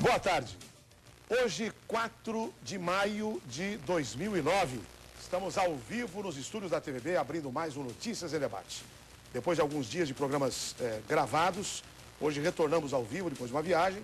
Boa tarde. Hoje, 4 de maio de 2009, estamos ao vivo nos estúdios da TVB, abrindo mais um Notícias em Debate. Depois de alguns dias de programas gravados, hoje retornamos ao vivo, depois de uma viagem,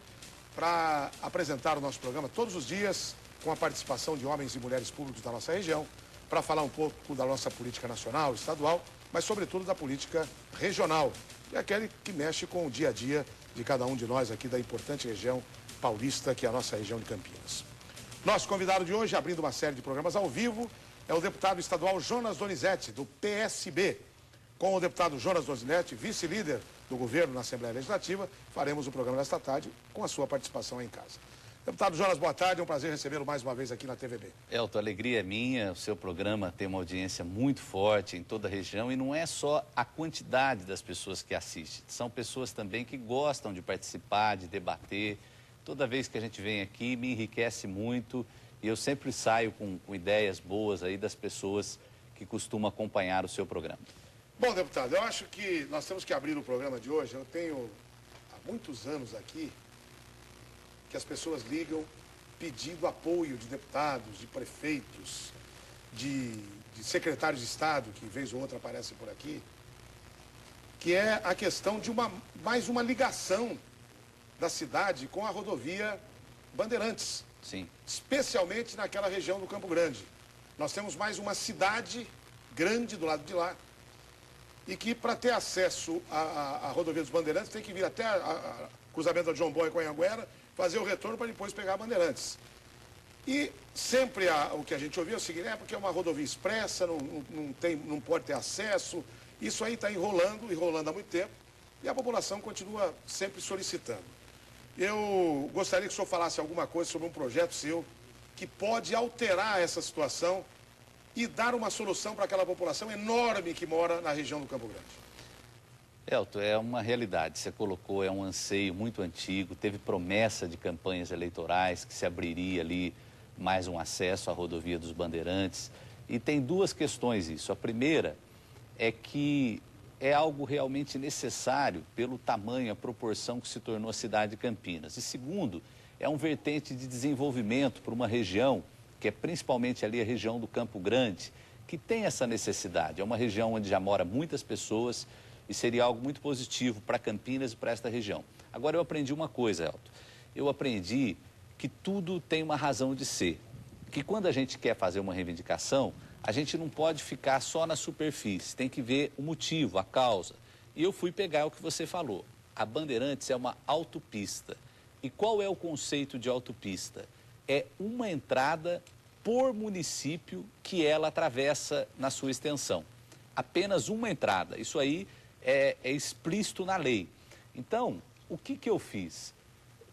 para apresentar o nosso programa todos os dias, com a participação de homens e mulheres públicos da nossa região, para falar um pouco da nossa política nacional, estadual, mas sobretudo da política regional, que é aquele que mexe com o dia a dia de cada um de nós aqui da importante região paulista, que é a nossa região de Campinas. Nosso convidado de hoje, abrindo uma série de programas ao vivo, é o deputado estadual Jonas Donizete, do PSB. Com o deputado Jonas Donizete, vice-líder do governo na Assembleia Legislativa, faremos o programa desta tarde com a sua participação aí em casa. Deputado Jonas, boa tarde, é um prazer recebê-lo mais uma vez aqui na TVB. Elton, a alegria é minha, o seu programa tem uma audiência muito forte em toda a região e não é só a quantidade das pessoas que assistem, são pessoas também que gostam de participar, de debater. Toda vez que a gente vem aqui, me enriquece muito e eu sempre saio com ideias boas aí das pessoas que costumam acompanhar o seu programa. Bom, deputado, eu acho que nós temos que abrir o programa de hoje. Eu tenho há muitos anos aqui que as pessoas ligam pedindo apoio de deputados, de prefeitos, de secretários de Estado, que vez ou outra aparecem por aqui, que é a questão de mais uma ligação da cidade com a rodovia Bandeirantes. Sim. Especialmente naquela região do Campo Grande. Nós temos mais uma cidade grande do lado de lá e que, para ter acesso à rodovia dos Bandeirantes, tem que vir até o cruzamento da João Bom e Anhanguera, fazer o retorno para depois pegar a Bandeirantes. E sempre o que a gente ouvia é o seguinte, porque é uma rodovia expressa, não pode ter acesso. Isso aí está enrolando há muito tempo, e a população continua sempre solicitando. Eu gostaria que o senhor falasse alguma coisa sobre um projeto seu que pode alterar essa situação e dar uma solução para aquela população enorme que mora na região do Campo Grande. Elton, é uma realidade, você colocou, é um anseio muito antigo, teve promessa de campanhas eleitorais que se abriria ali mais um acesso à rodovia dos Bandeirantes. E tem duas questões isso. A primeira é que é algo realmente necessário pelo tamanho, a proporção que se tornou a cidade de Campinas. E segundo, é um vertente de desenvolvimento para uma região, que é principalmente ali a região do Campo Grande, que tem essa necessidade. É uma região onde já mora muitas pessoas e seria algo muito positivo para Campinas e para esta região. Agora eu aprendi uma coisa, Elton. Eu aprendi que tudo tem uma razão de ser. Que quando a gente quer fazer uma reivindicação, a gente não pode ficar só na superfície, tem que ver o motivo, a causa. E eu fui pegar o que você falou. A Bandeirantes é uma autopista. E qual é o conceito de autopista? É uma entrada por município que ela atravessa na sua extensão. Apenas uma entrada. Isso aí é explícito na lei. Então, o que eu fiz?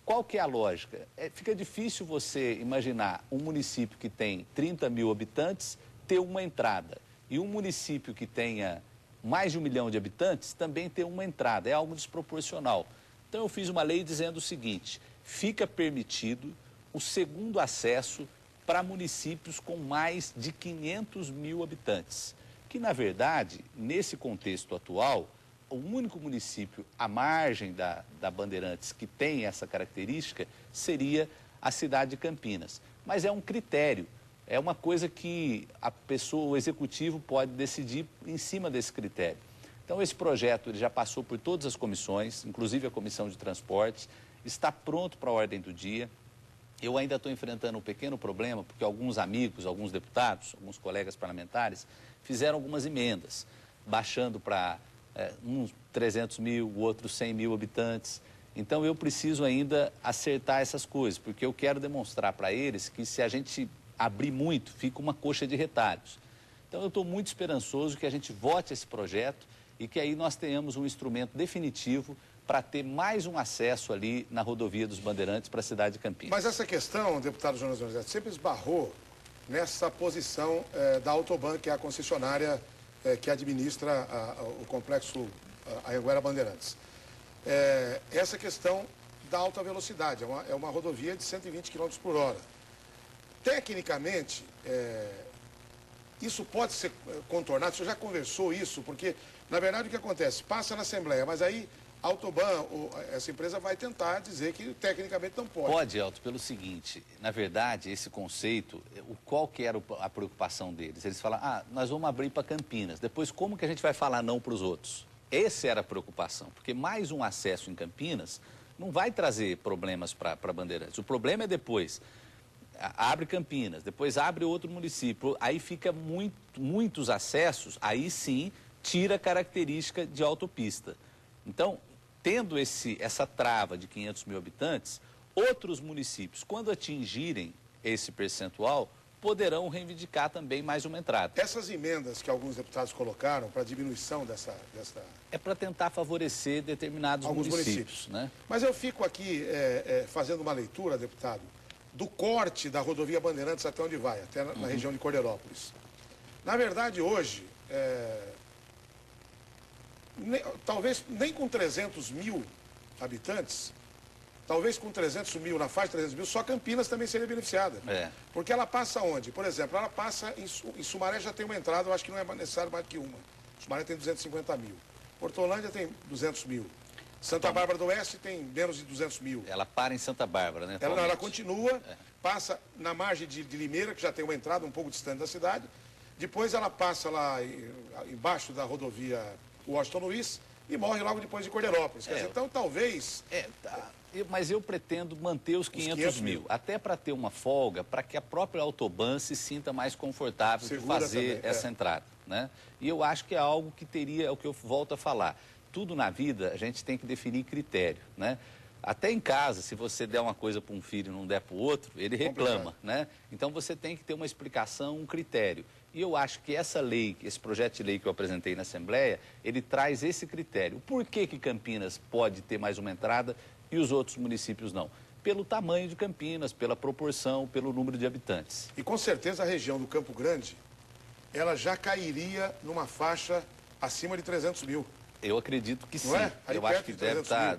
Qual que é a lógica? Fica difícil você imaginar um município que tem 30 mil habitantes ter uma entrada. E um município que tenha mais de 1 milhão de habitantes também ter uma entrada. É algo desproporcional. Então eu fiz uma lei dizendo o seguinte, fica permitido o segundo acesso para municípios com mais de 500 mil habitantes. Que, na verdade, nesse contexto atual, o único município à margem da Bandeirantes que tem essa característica seria a cidade de Campinas. Mas é um critério, é uma coisa que a pessoa, o executivo pode decidir em cima desse critério. Então esse projeto ele já passou por todas as comissões, inclusive a Comissão de Transportes, está pronto para a ordem do dia. Eu ainda estou enfrentando um pequeno problema, porque alguns amigos, alguns deputados, alguns colegas parlamentares fizeram algumas emendas, baixando para uns 300 mil, outros 100 mil habitantes. Então eu preciso ainda acertar essas coisas, porque eu quero demonstrar para eles que se a gente abrir muito, fica uma coxa de retalhos. Então eu estou muito esperançoso que a gente vote esse projeto e que aí nós tenhamos um instrumento definitivo para ter mais um acesso ali na rodovia dos Bandeirantes para a cidade de Campinas. Mas essa questão, deputado Jonas Donizete, sempre esbarrou nessa posição da Autoban, que é a concessionária que administra o complexo Anhanguera Bandeirantes. Essa questão da alta velocidade, é uma rodovia de 120 km por hora. Tecnicamente, isso pode ser contornado, o senhor já conversou isso, porque, na verdade, o que acontece? Passa na Assembleia, mas aí A Autoban, essa empresa vai tentar dizer que tecnicamente não pode. Pode, Elton, pelo seguinte, na verdade, esse conceito, qual que era a preocupação deles? Eles falam, nós vamos abrir para Campinas, depois como que a gente vai falar não para os outros? Essa era a preocupação, porque mais um acesso em Campinas não vai trazer problemas para Bandeirantes. O problema é depois, abre Campinas, depois abre outro município, aí fica muitos acessos, aí sim tira a característica de autopista. Então, tendo essa trava de 500 mil habitantes, outros municípios, quando atingirem esse percentual, poderão reivindicar também mais uma entrada. Essas emendas que alguns deputados colocaram para diminuição dessa... É para tentar favorecer determinados municípios, né? Mas eu fico aqui fazendo uma leitura, deputado, do corte da rodovia Bandeirantes até onde vai, até na região de Corderópolis. Na verdade, hoje... talvez nem com 300 mil habitantes, talvez com 300 mil, na faixa de 300 mil, só Campinas também seria beneficiada. Porque ela passa onde? Por exemplo, ela passa em Sumaré já tem uma entrada, eu acho que não é necessário mais que uma. Sumaré tem 250 mil. Hortolândia tem 200 mil. Santa Bárbara do Oeste tem menos de 200 mil. Ela para em Santa Bárbara, né? Ela continua, passa na margem de Limeira, que já tem uma entrada um pouco distante da cidade. Depois ela passa lá embaixo da rodovia Washington Luiz e morre logo depois de Corderópolis. Quer dizer, então, talvez... Mas eu pretendo manter os 500 mil, até para ter uma folga, para que a própria Autoban se sinta mais confortável de fazer essa entrada, né? E eu acho que é algo que teria, é o que eu volto a falar, tudo na vida a gente tem que definir critério, né? Até em casa, se você der uma coisa para um filho e não der para o outro, ele reclama, né? Então você tem que ter uma explicação, um critério. E eu acho que essa lei, esse projeto de lei que eu apresentei na Assembleia, ele traz esse critério. Por que Campinas pode ter mais uma entrada e os outros municípios não? Pelo tamanho de Campinas, pela proporção, pelo número de habitantes. E com certeza a região do Campo Grande, ela já cairia numa faixa acima de 300 mil. Eu acredito que sim. Eu acho que deve estar...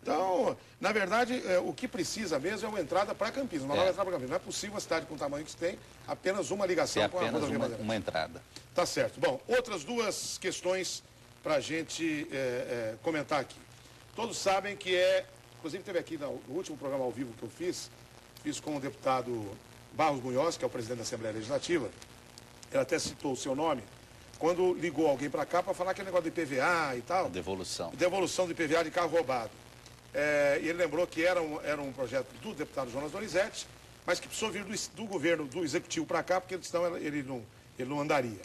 Então, na verdade, o que precisa mesmo é uma entrada para Campinas, uma nova entrada para Campinas. Não é possível uma cidade com o tamanho que se tem, apenas uma ligação com a rodovia Bandeirantes. Uma entrada. Tá certo. Bom, outras duas questões para a gente comentar aqui. Todos sabem que inclusive teve aqui no último programa ao vivo que eu fiz com o deputado Barros Munhoz, que é o presidente da Assembleia Legislativa. Ele até citou o seu nome, quando ligou alguém para cá para falar aquele negócio de IPVA e tal. Devolução. Devolução de IPVA de carro roubado. E ele lembrou que era um projeto do deputado Jonas Donizete, mas que precisou vir do governo, do executivo para cá, porque senão ele não andaria.